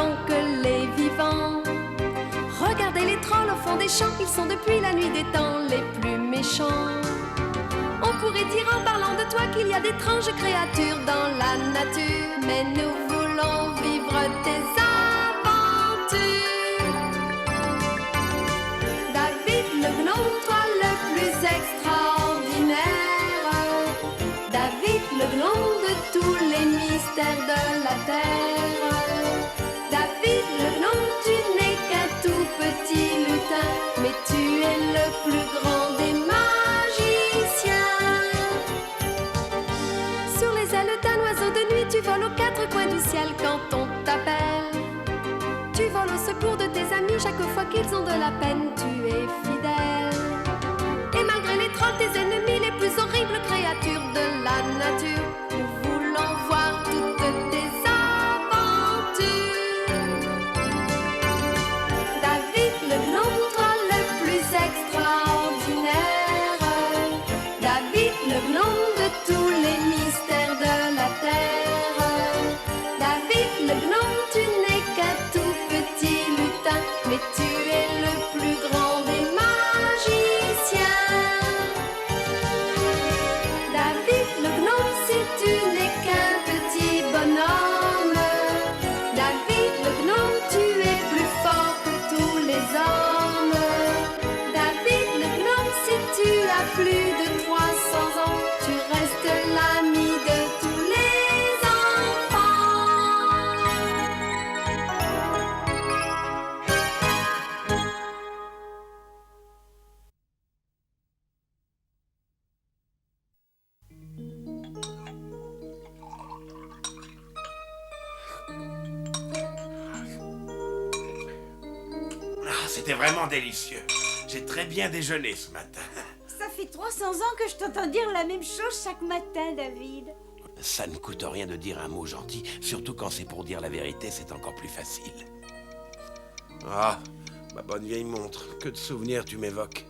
temps que les vivants. Regardez les trolls au fond des champs, ils sont depuis la nuit des temps les plus méchants. On pourrait dire en parlant de toi qu'il y a d'étranges créatures dans la nature, mais nous voulons vivre tes aventures. David le gnome, toi le plus extraordinaire. David le gnome de tous les mystères de la terre. David le gnome, tu n'es qu'un tout petit lutin, mais tu es le plus grand des magiciens. Sur les ailes d'un oiseau de nuit, tu voles aux quatre coins du ciel quand on t'appelle. Tu voles au secours de tes amis chaque fois qu'ils ont de la peine, tu es fidèle. Et malgré les trolls, tes ennemis, les plus horribles créatures de la nature, nous voulons voir toutes tes aventures. David le gnome, toi le plus extraordinaire. David le gnome de tous les mystères de la terre. David le gnome, tu n'es qu'un tout petit lutin, mais tu es le plus grand des magiciens. David le gnome, si tu n'es qu'un petit bonhomme. David le gnome, tu es plus fort que tous les hommes. David le gnome, si tu as plus de 300 ans, tu restes l'ami de tous les enfants. Ah, c'était vraiment délicieux. J'ai très bien déjeuné ce matin. Ça fait 300 ans que je t'entends dire la même chose chaque matin, David. Ça ne coûte rien de dire un mot gentil, surtout quand c'est pour dire la vérité, c'est encore plus facile. Ah, ma bonne vieille montre, que de souvenirs tu m'évoques.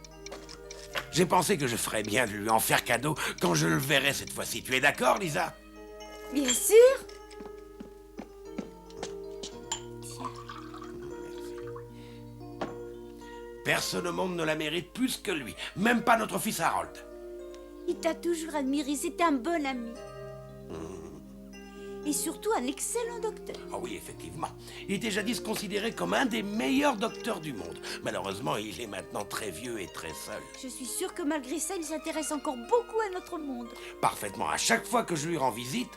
J'ai pensé que je ferais bien de lui en faire cadeau quand je le verrai cette fois-ci. Tu es d'accord, Lisa? Bien sûr. Personne au monde ne la mérite plus que lui, même pas notre fils Harold. Il t'a toujours admiré, c'était un bon ami. Et surtout un excellent docteur. Ah oui, effectivement. Il était jadis considéré comme un des meilleurs docteurs du monde. Malheureusement, il est maintenant très vieux et très seul. Je suis sûre que malgré ça, il s'intéresse encore beaucoup à notre monde. Parfaitement. À chaque fois que je lui rends visite,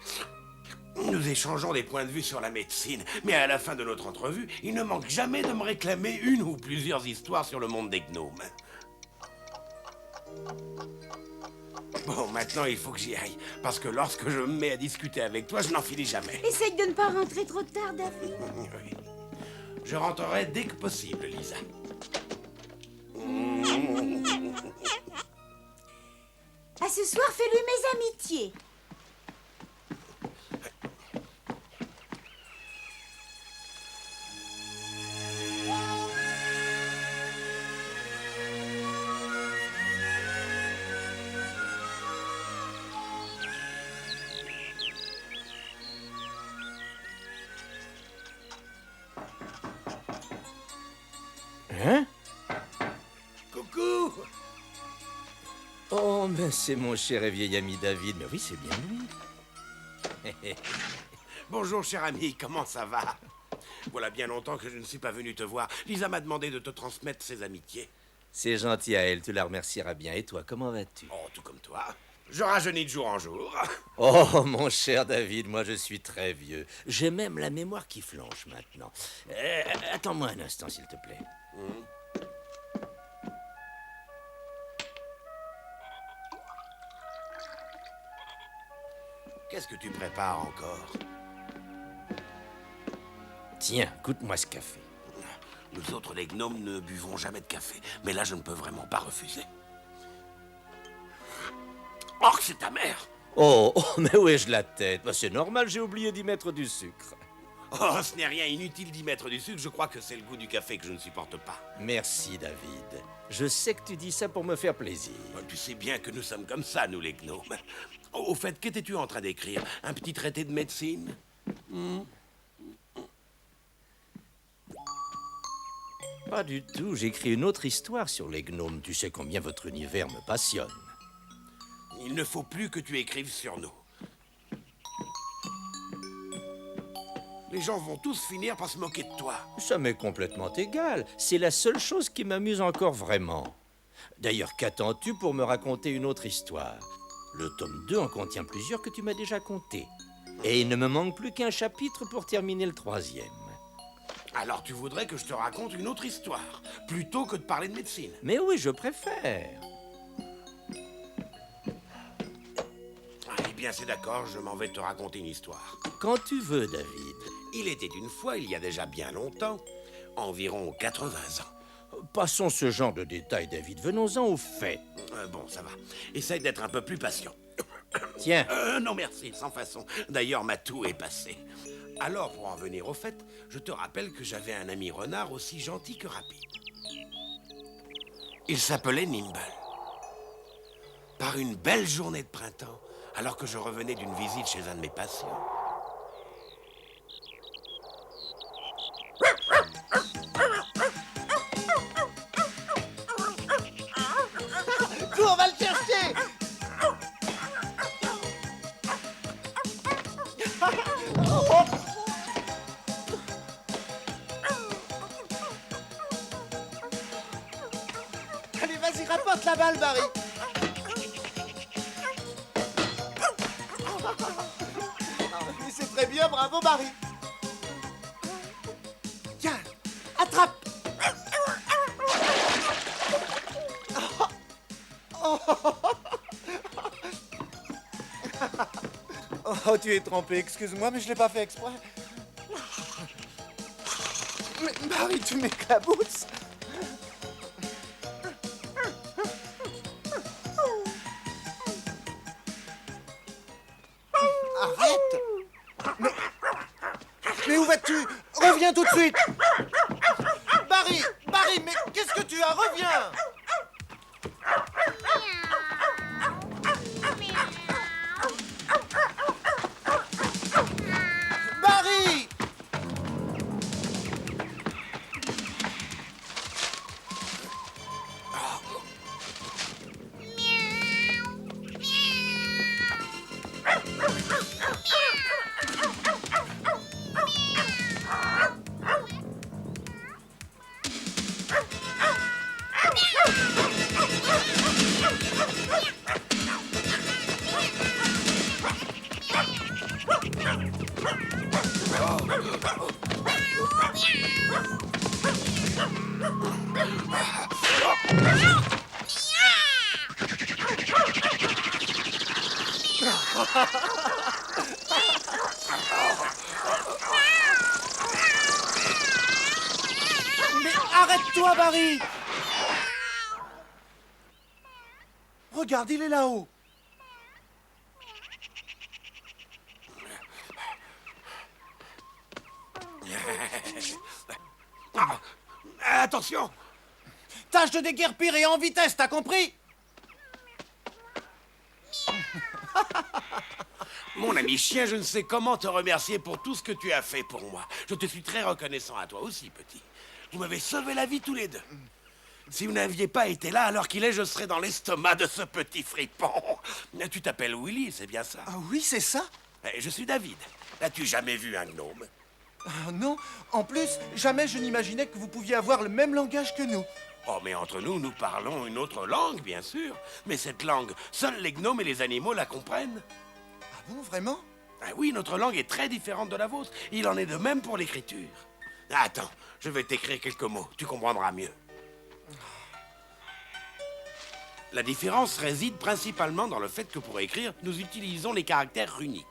nous échangeons des points de vue sur la médecine. Mais à la fin de notre entrevue, il ne manque jamais de me réclamer une ou plusieurs histoires sur le monde des gnomes. Bon, maintenant, il faut que j'y aille. Parce que lorsque je me mets à discuter avec toi, je n'en finis jamais. Essaye de ne pas rentrer trop tard, David. Oui. Je rentrerai dès que possible, Lisa. À ce soir, fais-lui mes amitiés. Hein? Coucou! Oh, mais c'est mon cher et vieil ami David. Mais oui, c'est bien lui. Bonjour, cher ami, comment ça va? Voilà bien longtemps que je ne suis pas venu te voir. Lisa m'a demandé de te transmettre ses amitiés. C'est gentil à elle, tu la remercieras bien. Et toi, comment vas-tu? Oh, tout comme toi. Je rajeunis de jour en jour. Oh, mon cher David, moi je suis très vieux. J'ai même la mémoire qui flanche maintenant. Attends-moi un instant, s'il te plaît. Qu'est-ce que tu prépares encore? Tiens, goûte-moi ce café. Nous autres, les gnomes, ne buvons jamais de café. Mais là, je ne peux vraiment pas refuser. Oh, c'est ta mère! Oh, mais où ai-je la tête? Bah, c'est normal, j'ai oublié d'y mettre du sucre. Oh, ce n'est rien, inutile d'y mettre du sucre. Je crois que c'est le goût du café que je ne supporte pas. Merci, David. Je sais que tu dis ça pour me faire plaisir. Oh, tu sais bien que nous sommes comme ça, nous, les gnomes. Oh, au fait, qu'étais-tu en train d'écrire? Un petit traité de médecine? Pas du tout, j'écris une autre histoire sur les gnomes. Tu sais combien votre univers me passionne. Il ne faut plus que tu écrives sur nous. Les gens vont tous finir par se moquer de toi. Ça m'est complètement égal. C'est la seule chose qui m'amuse encore vraiment. D'ailleurs, qu'attends-tu pour me raconter une autre histoire? Le tome 2 en contient plusieurs que tu m'as déjà contées. Et il ne me manque plus qu'un chapitre pour terminer le 3e. Alors tu voudrais que je te raconte une autre histoire, plutôt que de parler de médecine. Mais oui, je préfère. Eh bien c'est d'accord, je m'en vais te raconter une histoire. Quand tu veux, David. Il était une fois, il y a déjà bien longtemps, environ 80 ans. Passons ce genre de détails, David. Venons-en aux faits. Bon, ça va. Essaye d'être un peu plus patient. Tiens. Non merci, sans façon. D'ailleurs, ma toux est passée. Alors, pour en venir au fait, je te rappelle que j'avais un ami renard aussi gentil que rapide. Il s'appelait Nimble. Par une belle journée de printemps, alors que je revenais d'une visite chez un de mes patients, Cours, on va le chercher. Allez, vas-y, rapporte la balle, Barry. Mais c'est très bien, bravo, Barry. Tiens, attrape. Oh, tu es trempé, excuse-moi, mais je l'ai pas fait exprès. Mais Barry, tu m'éclabousses. Arrête. Mais où vas-tu? Reviens tout de suite. Barry, Barry, mais qu'est-ce que tu as? Reviens. Barry! Mais arrête-toi, Barry! Regarde, il est là-haut. Attention! Tâche de déguerpir et en vitesse, t'as compris? Mon ami chien, je ne sais comment te remercier pour tout ce que tu as fait pour moi. Je te suis très reconnaissant à toi aussi, petit. Vous m'avez sauvé la vie tous les deux. Si vous n'aviez pas été là alors qu'il est, je serais dans l'estomac de ce petit fripon. Tu t'appelles Willy, c'est bien ça? Ah oui, c'est ça? Je suis David. As-tu jamais vu un gnome? Ah non, en plus, jamais je n'imaginais que vous pouviez avoir le même langage que nous. Oh, mais entre nous, nous parlons une autre langue, bien sûr. Mais cette langue, seuls les gnomes et les animaux la comprennent. Ah bon, vraiment? Ah oui, notre langue est très différente de la vôtre. Il en est de même pour l'écriture. Attends, je vais t'écrire quelques mots, tu comprendras mieux. La différence réside principalement dans le fait que pour écrire, nous utilisons les caractères runiques.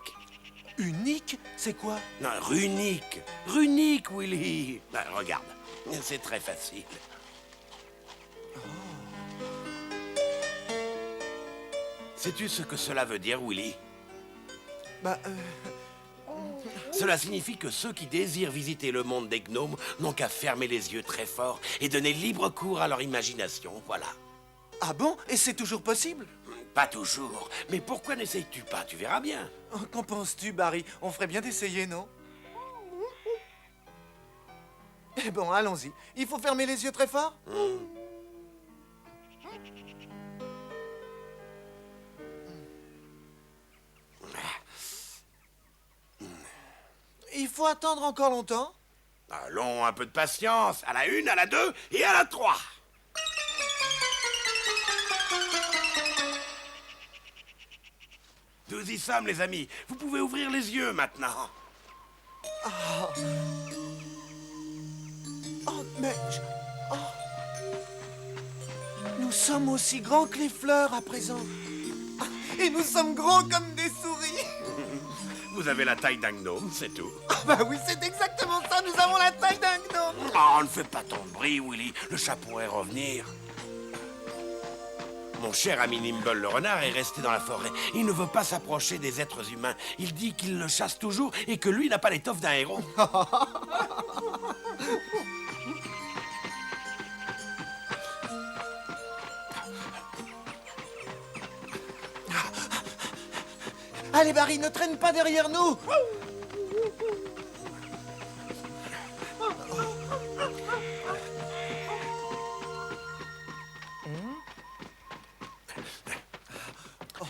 Unique? C'est quoi? Non, runique. Runique, Willy. Regarde, c'est très facile. Sais-tu ce que cela veut dire, Willy? Bah, Cela signifie que ceux qui désirent visiter le monde des gnomes n'ont qu'à fermer les yeux très fort et donner libre cours à leur imagination, voilà. ah bon? Et c'est toujours possible? Pas toujours, mais pourquoi n'essayes-tu pas? Tu verras bien. Oh, qu'en penses-tu, Barry? On ferait bien d'essayer, non? Eh bon, allons-y. Il faut fermer les yeux très fort. Il faut attendre encore longtemps. Allons, un peu de patience. À la 1, à la 2 et à la 3. Nous y sommes, les amis. Vous pouvez ouvrir les yeux maintenant. Oh, mais... oh. Nous sommes aussi grands que les fleurs à présent. Et nous sommes gros comme des souris. Vous avez la taille d'un gnome, c'est tout. Ah bah oui, c'est exactement ça. Nous avons la taille d'un gnome. Oh, ne fais pas tant de bruit, Willy. Le chat pourrait revenir. Mon cher ami Nimble le renard est resté dans la forêt. Il ne veut pas s'approcher des êtres humains. Il dit qu'il le chasse toujours et que lui n'a pas l'étoffe d'un héros. Allez, Barry, ne traîne pas derrière nous.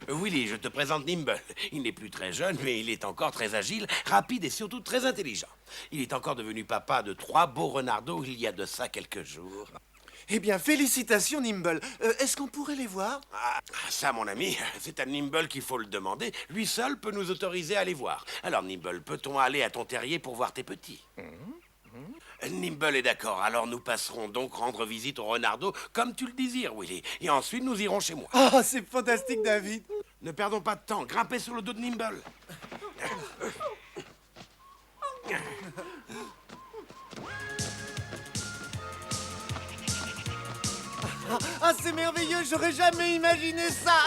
Willy, je te présente Nimble. Il n'est plus très jeune, mais il est encore très agile, rapide et surtout très intelligent. Il est encore devenu papa de 3 beaux renardeaux il y a de ça quelques jours. Eh bien, félicitations, Nimble. Est-ce qu'on pourrait les voir? Ah, ça, mon ami, c'est à Nimble qu'il faut le demander. Lui seul peut nous autoriser à les voir. Alors, Nimble, peut-on aller à ton terrier pour voir tes petits? Nimble est d'accord. Alors, nous passerons donc rendre visite au renardeau, comme tu le désires, Willy. Et ensuite, nous irons chez moi. Oh, c'est fantastique, David. Ne perdons pas de temps. Grimpez sur le dos de Nimble. Ah, c'est merveilleux. J'aurais jamais imaginé ça.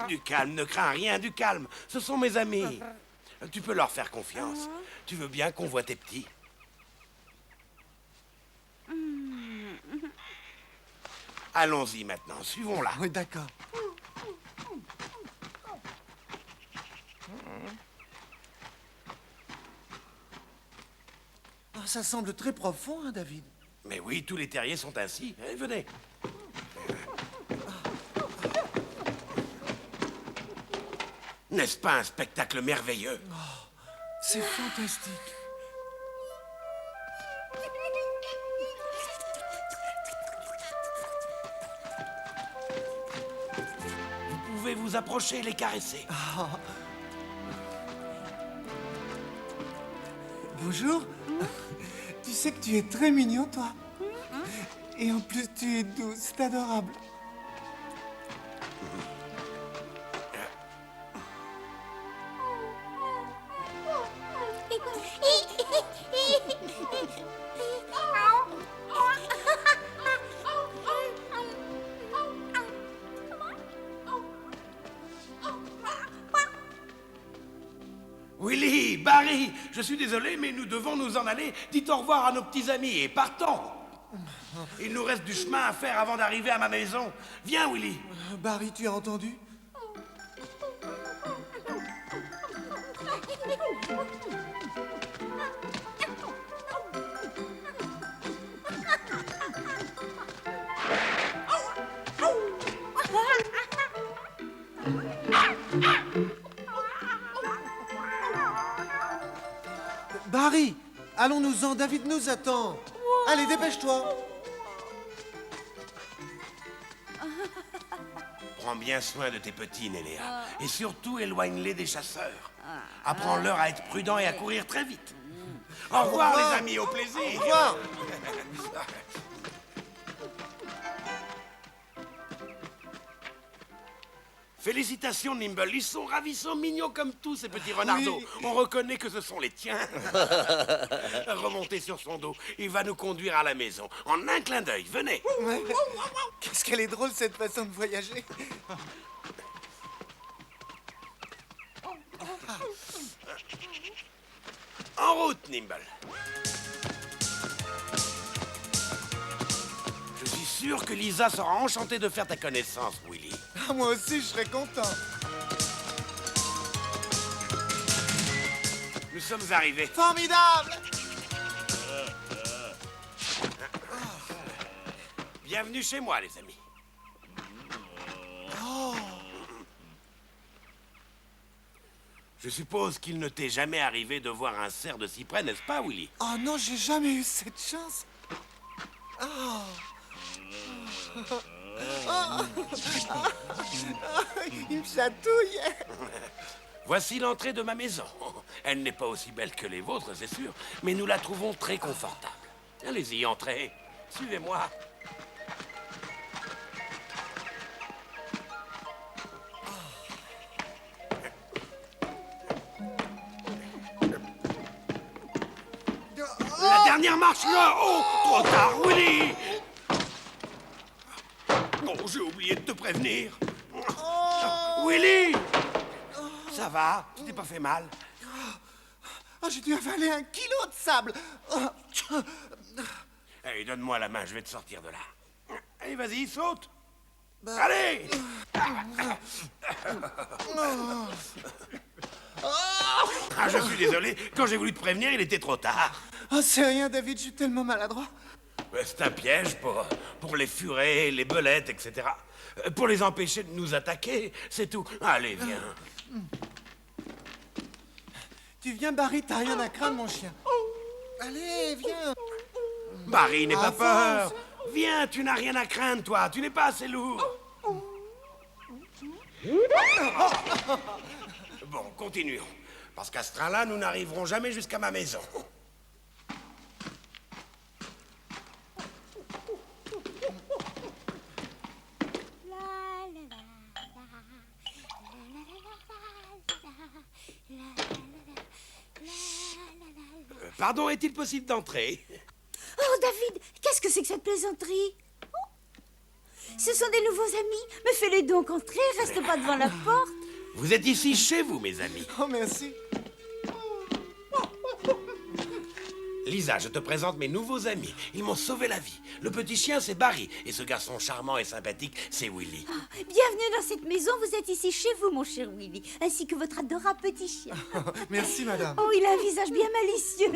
Du calme, ne crains rien, du calme. Ce sont mes amis. Tu peux leur faire confiance. Tu veux bien qu'on voie tes petits? Allons-y maintenant, suivons-la. Oui, d'accord. Oh, ça semble très profond, hein, David. Mais oui, tous les terriers sont ainsi. Eh, venez. N'est-ce pas un spectacle merveilleux? C'est fantastique. Vous pouvez vous approcher et les caresser. Bonjour. Tu sais que tu es très mignon, toi. Et en plus, tu es doux. C'est adorable. Willy, Barry, je suis désolé, mais nous devons nous en aller. Dites au revoir à nos petits amis et partons. Il nous reste du chemin à faire avant d'arriver à ma maison. Viens, Willy. Barry, tu as entendu? Barry, allons-nous-en, David nous attend. Allez, dépêche-toi. Prends bien soin de tes petits, Néléa. Et surtout, éloigne-les des chasseurs. Apprends-leur à être prudents et à courir très vite. Au revoir, les amis, au plaisir. Au revoir. Félicitations, Nimble. Ils sont ravissants, mignons comme tous, ces petits renardeaux. Oui. On reconnaît que ce sont les tiens. Remontez sur son dos. Il va nous conduire à la maison. En un clin d'œil. Venez. Ouais. Qu'est-ce qu'elle est drôle, cette façon de voyager. En route, Nimble. Je suis sûr que Lisa sera enchantée de faire ta connaissance, Willy. Ah, moi aussi, je serais content. Nous sommes arrivés. Formidable! Bienvenue chez moi, les amis. Je suppose qu'il ne t'est jamais arrivé de voir un cerf de cyprès, n'est-ce pas, Willy? Oh non, j'ai jamais eu cette chance. Il me chatouille. Voici l'entrée de ma maison. Elle n'est pas aussi belle que les vôtres, c'est sûr, mais nous la trouvons très confortable. Allez-y, entrez. Suivez-moi. La dernière marche là! Oh, trop tard, Willy! Oh, j'ai oublié de te prévenir. Willy! Ça va? Tu t'es pas fait mal? Oh, j'ai dû avaler 1 kilo de sable. Allez, donne-moi la main, je vais te sortir de là. Allez, vas-y, saute! Allez! Ah, je suis désolé, quand j'ai voulu te prévenir, il était trop tard. Oh, c'est rien, David, je suis tellement maladroit. C'est un piège pour les furets, les belettes, etc. Pour les empêcher de nous attaquer, c'est tout. Allez, viens. Tu viens, Barry, t'as rien à craindre, mon chien. Allez, viens. Barry, n'aie pas Avance. peur. Viens, tu n'as rien à craindre, toi. Tu n'es pas assez lourd. Bon, continuons. Parce qu'à ce train-là, nous n'arriverons jamais jusqu'à ma maison. Pardon, est-il possible d'entrer? Oh, David, qu'est-ce que c'est que cette plaisanterie? Ce sont des nouveaux amis. Mais fais-les donc entrer, reste pas devant la porte. Vous êtes ici chez vous, mes amis. Oh, merci. Lisa, je te présente mes nouveaux amis. Ils m'ont sauvé la vie. Le petit chien, c'est Barry. Et ce garçon charmant et sympathique, c'est Willy. Bienvenue dans cette maison, vous êtes ici chez vous, mon cher Willy, ainsi que votre adorable petit chien. Merci, madame. Oh, il a un visage bien malicieux.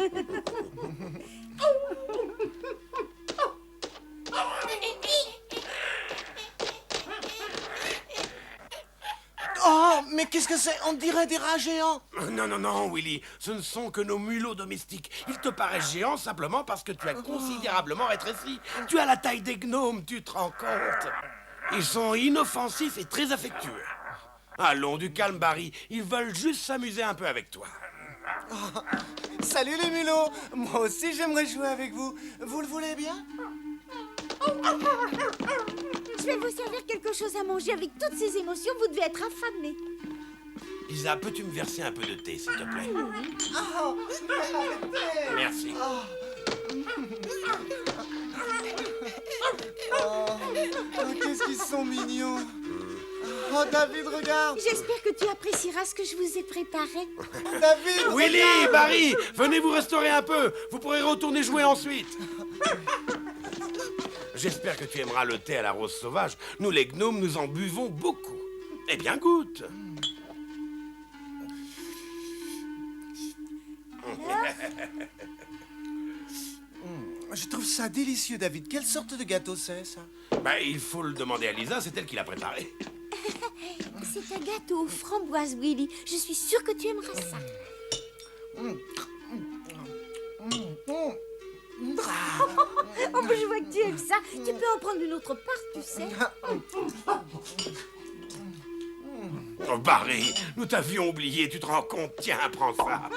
Oh, mais qu'est-ce que c'est? On dirait des rats géants. Non, non, non, Willy. Ce ne sont que nos mulots domestiques. Ils te paraissent géants simplement parce que tu as considérablement rétréci. Tu as la taille des gnomes, tu te rends compte? Ils sont inoffensifs et très affectueux. Allons, du calme, Barry. Ils veulent juste s'amuser un peu avec toi. Salut les mulots. Moi aussi, j'aimerais jouer avec vous. Vous le voulez bien? Je vais vous servir quelque chose à manger. Avec toutes ces émotions, vous devez être affamé. Lisa, peux-tu me verser un peu de thé, s'il te plaît? Oh, Merci. qu'est-ce qu'ils sont mignons. Oh, David, regarde. J'espère que tu apprécieras ce que je vous ai préparé. David, Willy, regarde. Barry, venez vous restaurer un peu. Vous pourrez retourner jouer ensuite. J'espère que tu aimeras le thé à la rose sauvage. Nous, les gnomes, nous en buvons beaucoup. Eh bien, goûte. Je trouve ça délicieux, David. Quelle sorte de gâteau c'est, ça? Ben, il faut le demander à Lisa, c'est elle qui l'a préparé. C'est un gâteau aux framboises, Willy. Je suis sûre que tu aimeras ça. Oh, mais je vois que tu aimes ça. Tu peux en prendre une autre part, tu sais. Oh, Barry, nous t'avions oublié, tu te rends compte? Tiens, prends ça.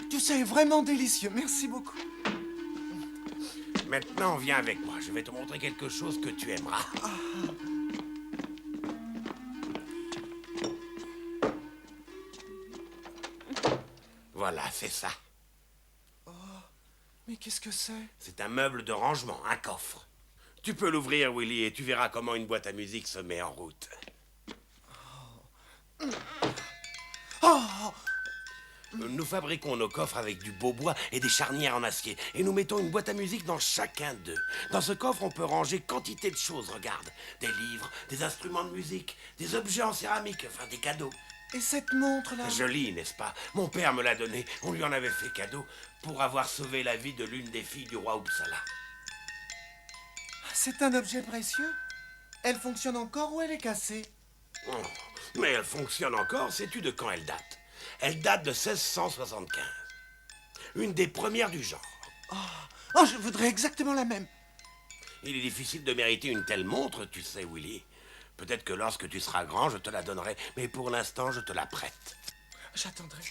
Tu sais, vraiment délicieux. Merci beaucoup. Maintenant, viens avec moi. Je vais te montrer quelque chose que tu aimeras. Voilà, c'est ça. Mais qu'est-ce que c'est? C'est un meuble de rangement, un coffre. Tu peux l'ouvrir, Willy, et tu verras comment une boîte à musique se met en route. Nous fabriquons nos coffres avec du beau bois et des charnières en acier. Et nous mettons une boîte à musique dans chacun d'eux. Dans ce coffre, on peut ranger quantité de choses, regarde. Des livres, des instruments de musique, des objets en céramique, enfin des cadeaux. Et cette montre-là? Jolie, n'est-ce pas? Mon père me l'a donnée. On lui en avait fait cadeau pour avoir sauvé la vie de l'une des filles du roi Uppsala. C'est un objet précieux? Elle fonctionne encore ou elle est cassée? Oh, mais elle fonctionne encore, sais-tu de quand elle date? Elle date de 1675. Une des premières du genre. Oh, je voudrais exactement la même. Il est difficile de mériter une telle montre, tu sais, Willy. Peut-être que lorsque tu seras grand, je te la donnerai, mais pour l'instant, je te la prête. J'attendrai.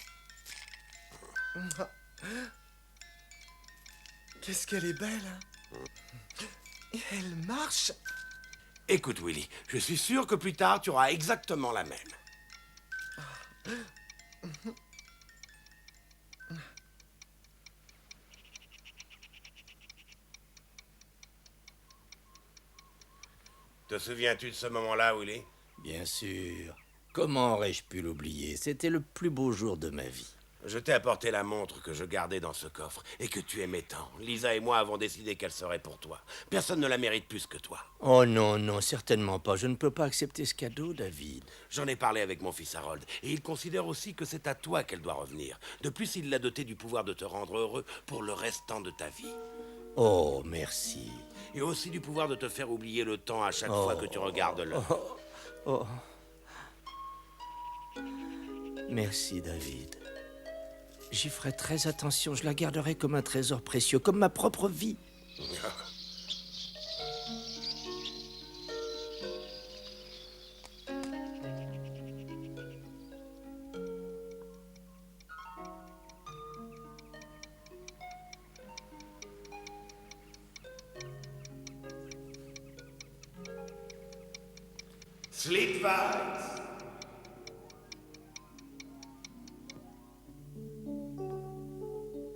Qu'est-ce qu'elle est belle, hein? Et elle marche. Écoute, Willy, je suis sûr que plus tard, tu auras exactement la même. Te souviens-tu de ce moment-là, Willy? Bien sûr. Comment aurais-je pu l'oublier? C'était le plus beau jour de ma vie. Je t'ai apporté la montre que je gardais dans ce coffre et que tu aimais tant. Lisa et moi avons décidé qu'elle serait pour toi. Personne ne la mérite plus que toi. Oh non, non, certainement pas. Je ne peux pas accepter ce cadeau, David. J'en ai parlé avec mon fils Harold et il considère aussi que c'est à toi qu'elle doit revenir. De plus, il l'a dotée du pouvoir de te rendre heureux pour le restant de ta vie. Oh, merci. Et aussi du pouvoir de te faire oublier le temps à chaque fois que tu regardes l'heure. Oh. Merci, David. J'y ferai très attention. Je la garderai comme un trésor précieux, comme ma propre vie. Sleep Vibes.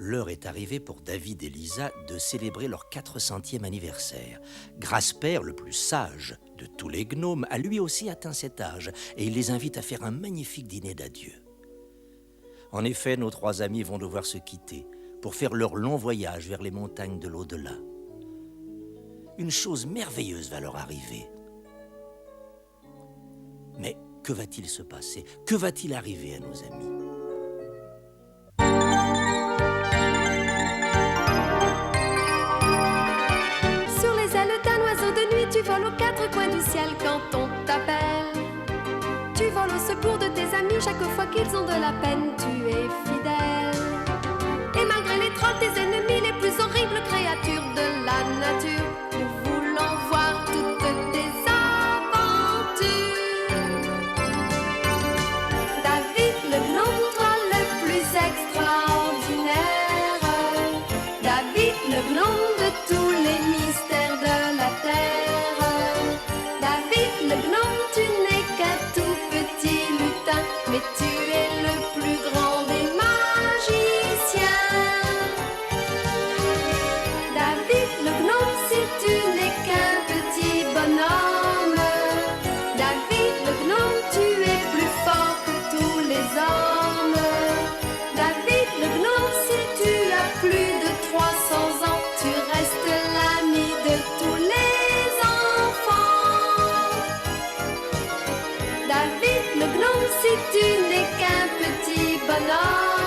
L'heure est arrivée pour David et Lisa de célébrer leur 400e anniversaire. Grasper, le plus sage de tous les gnomes, a lui aussi atteint cet âge et il les invite à faire un magnifique dîner d'adieu. En effet, nos trois amis vont devoir se quitter pour faire leur long voyage vers les montagnes de l'au-delà. Une chose merveilleuse va leur arriver. Mais que va-t-il se passer? Que va-t-il arriver à nos amis? Sur les ailes d'un oiseau de nuit, tu voles aux quatre coins du ciel quand on t'appelle. Tu voles au secours de tes amis chaque fois qu'ils ont de la peine, tu es fidèle. Et malgré les trolls, tes ennemis, les plus horribles créatures de la nature, nous voulons voir toutes tes aventures. David le gnome, toi le plus extraordinaire. David le gnome de tous les mystères de la terre. David le gnome, tu n'es qu'un tout petit lutin, mais tu es le plus grand des magiciens. David le gnome, si tu n'es qu'un petit bonhomme, David le gnome, tu es plus fort que tous les hommes. David le gnome, si tu as plus de 300 ans, tu restes l'ami de tous les enfants. David le gnome, si tu n'es qu'un petit bonhomme,